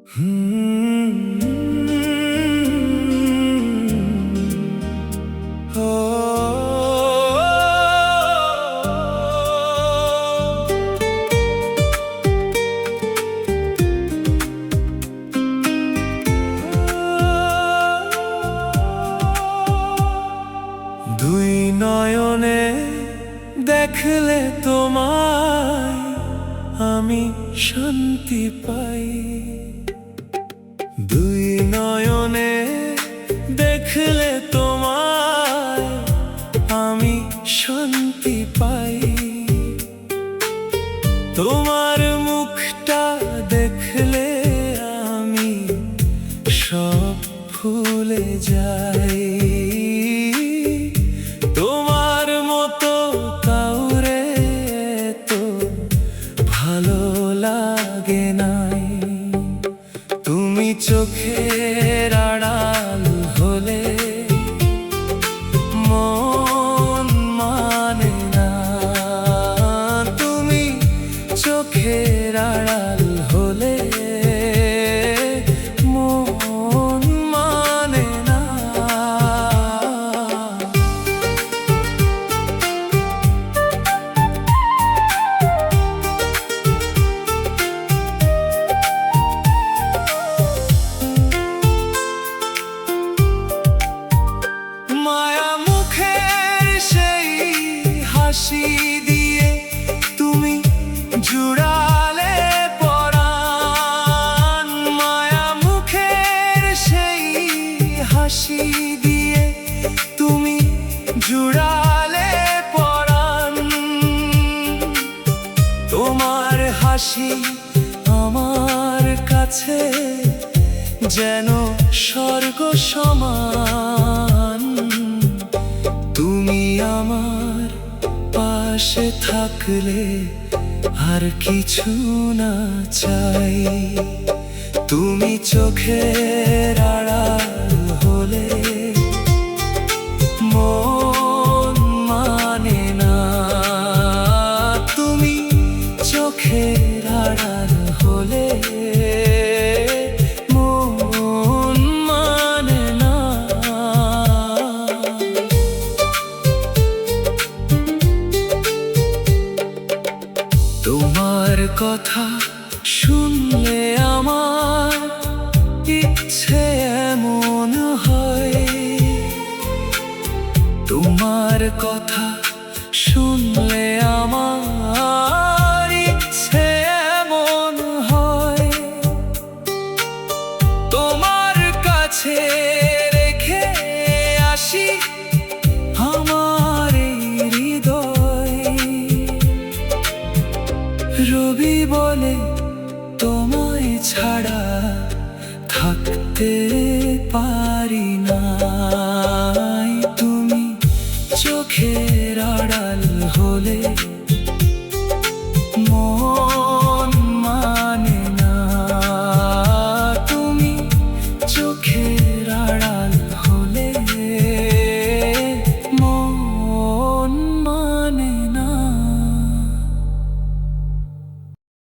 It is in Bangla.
দুই নয়নে দেখলে তোমায় আমি শান্তি পাই। দুই নয়নে দেখলে তোমায় আমি শান্তি পাই। তোমার মুখটা দেখলে আমি সব ভুলে যাই। তোমার মতো কাউরে তো ভালো লাগে নাই। তুমি চোখের আড়াল হলে মন মানে না। তুমি চোখের আড়াল হলে মন মানে না। মায়া মুখের সেই হাসি দিয়ে তুমি জুড়ালে পরাণ। মায়া মুখের সেই হাসি দিয়ে তুমি জুড়ালে পরাণ। তোমার হাসি আমার কাছে যেন স্বর্গ সমান। তুমি আমার পাশে থাকলে আর কিছু না চাই। তুমি চোখের আড়াল হলে মন মানে না। তুমি চোখের আড়াল হলে মন মানে না। তোমার কথা শুনলে আমার ইচ্ছে এমন হয়। তোমার কথা শুনলে আমার ইচ্ছে এমন হয়। তোমার কাছে রেখে আসি আমার এই হৃদয়। রবি বলে তোমায় ছাড়া থাকতে পারি না।